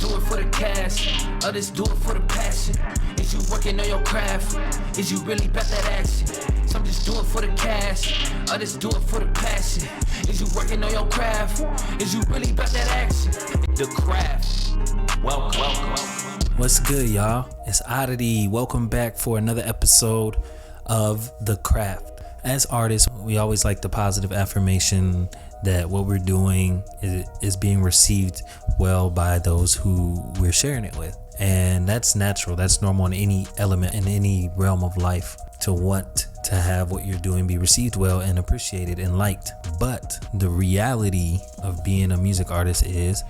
do it for the cash, others do it for the passion. Is you working on your craft? Is you really about that action? Some just do it for the cash, others do it for the passion. Is you working on your craft? Is you really about that action? The craft. Welcome. What's good, y'all? It's O.D.D.I.T.Y. Welcome back for another episode of The Craft. As artists, we always like the positive affirmation that what we're doing is being received well by those who we're sharing it with. And that's natural. That's normal in any element, in any realm of life, to want to have what you're doing be received well and appreciated and liked. But the reality of being a music artist is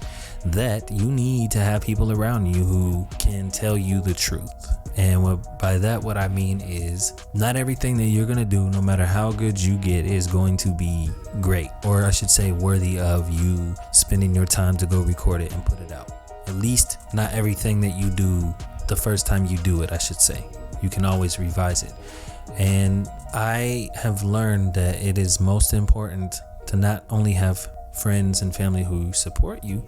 that you need to have people around you who can tell you the truth. And what I mean is, not everything that you're gonna do, no matter how good you get, is going to be great, or I should say worthy of you spending your time to go record it and put it out. At least not everything that you do the first time you do it, I should say. You can always revise it. And I have learned that it is most important to not only have friends and family who support you,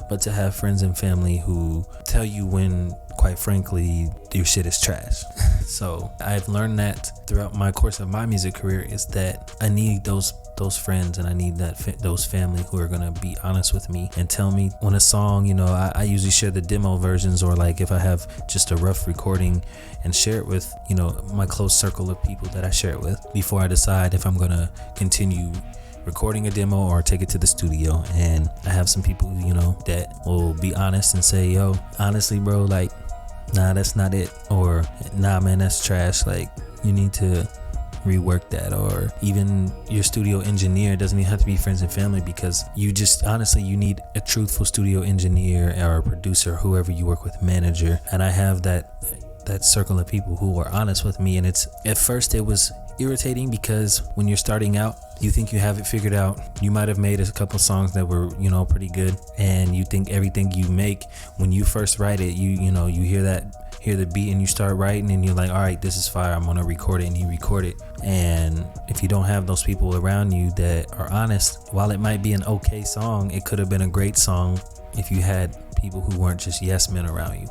but to have friends and family who tell you when, quite frankly, your shit is trash. So I've learned that throughout my course of my music career, is that I need those friends, and I need those family who are gonna be honest with me and tell me when a song, I usually share the demo versions, or like if I have just a rough recording, and share it with my close circle of people that I share it with before I decide if I'm gonna continue recording a demo or take it to the studio. And I have some people that will be honest and say, yo, honestly bro, like, nah, that's not it, or nah man, that's trash, like you need to rework that. Or even your studio engineer, doesn't even have to be friends and family, because you need a truthful studio engineer or a producer, whoever you work with, manager. And I have that circle of people who are honest with me. And at first it was irritating, because when you're starting out, you think you have it figured out. You might have made a couple songs that were pretty good, and you think everything you make, when you first write it, you hear the beat and you start writing, and you're like, all right, this is fire, I'm gonna record it. And you record it, and if you don't have those people around you that are honest, while it might be an okay song, it could have been a great song if you had people who weren't just yes men around you.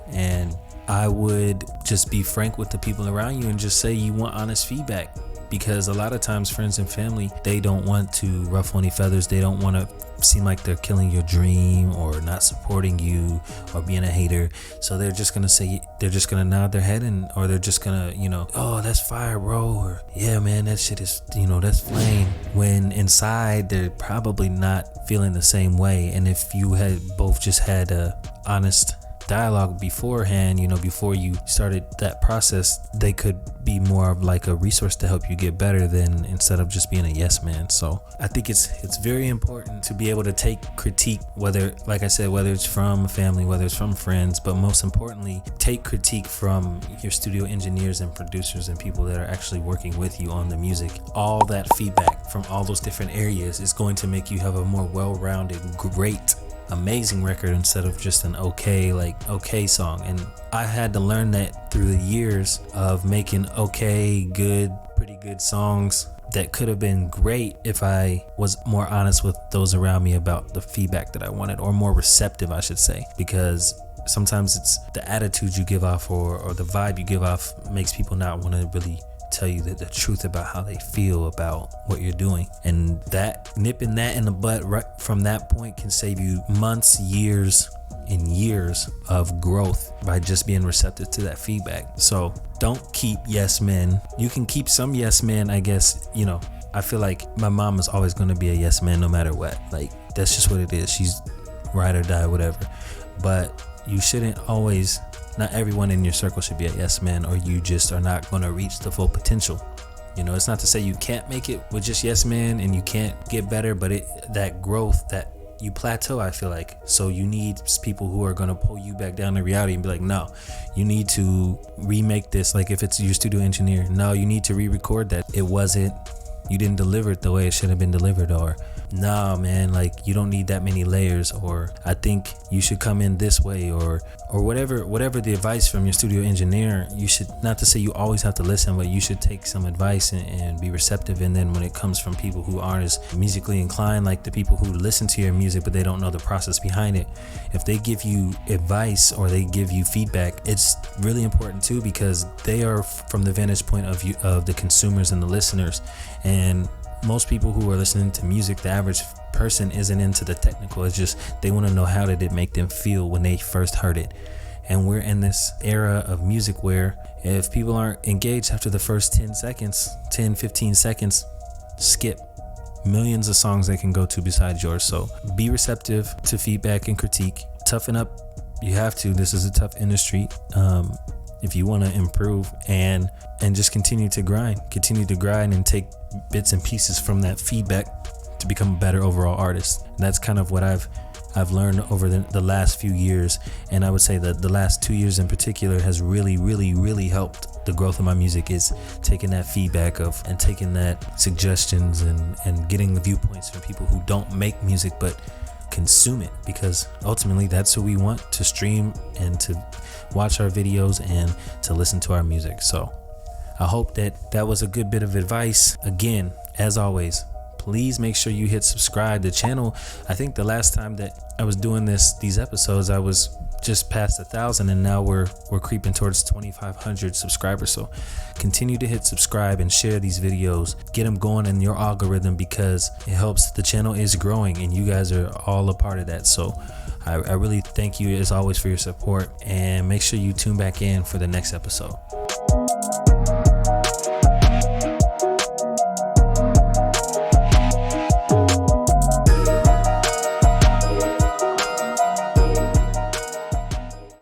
And I would just be frank with the people around you and just say you want honest feedback, because a lot of times friends and family, they don't want to ruffle any feathers. They don't want to seem like they're killing your dream or not supporting you or being a hater. So they're just gonna nod their head, or they're just gonna oh, that's fire bro, or yeah man, that shit is that's flame, when inside they're probably not feeling the same way. And if you had both just had a honest dialogue beforehand, before you started that process, they could be more of like a resource to help you get better, than instead of just being a yes man. So I think it's very important to be able to take critique, whether it's from family, whether it's from friends, but most importantly, take critique from your studio engineers and producers and people that are actually working with you on the music. All that feedback from all those different areas is going to make you have a more well-rounded, great, amazing record, instead of just an okay song. And I had to learn that through the years of making pretty good songs that could have been great if I was more honest with those around me about the feedback that I wanted, or more receptive, I should say, because sometimes it's the attitude you give off or the vibe you give off makes people not want to really tell you the truth about how they feel about what you're doing. And that, nipping that in the butt right from that point, can save you months, years and years of growth by just being receptive to that feedback. So don't keep yes men. You can keep some yes men, I guess. I feel like my mom is always going to be a yes man no matter what. Like, that's just what it is. She's ride or die, whatever. But you shouldn't always, not everyone in your circle should be a yes man, or you just are not going to reach the full potential. It's not to say you can't make it with just yes men and you can't get better, but that growth, that you plateau, I feel like. So you need people who are going to pull you back down to reality and be like, no, you need to remake this. Like if it's your studio engineer, no, you need to re-record that. You didn't deliver it the way it should have been delivered. Or nah, man, like you don't need that many layers, or I think you should come in this way, or whatever the advice from your studio engineer, you should, not to say you always have to listen, but you should take some advice and be receptive. And then when it comes from people who aren't as musically inclined, like the people who listen to your music but they don't know the process behind it, if they give you advice or they give you feedback, it's really important too, because they are from the vantage point of you, of the consumers and the listeners. And most people who are listening to music, the average person isn't into the technical. It's just they want to know how did it make them feel when they first heard it. And we're in this era of music where if people aren't engaged after the first 10 15 seconds, skip. Millions of songs they can go to besides yours. So be receptive to feedback and critique. Toughen up. You have to. This is a tough industry. If you want to improve and just continue to grind and take bits and pieces from that feedback to become a better overall artist. And that's kind of what I've learned over the last few years. And I would say that the last 2 years in particular has really helped the growth of my music, is taking that feedback and taking that suggestions and getting the viewpoints from people who don't make music but consume it, because ultimately that's who we want to stream and to watch our videos and to listen to our music. So I hope that was a good bit of advice. Again, as always, please make sure you hit subscribe. The channel, I think the last time that I was doing these episodes, I was just past 1,000, and now we're creeping towards 2,500 subscribers. So continue to hit subscribe and share these videos, get them going in your algorithm, because it helps. The channel is growing and you guys are all a part of that. So I really thank you as always for your support, and make sure you tune back in for the next episode.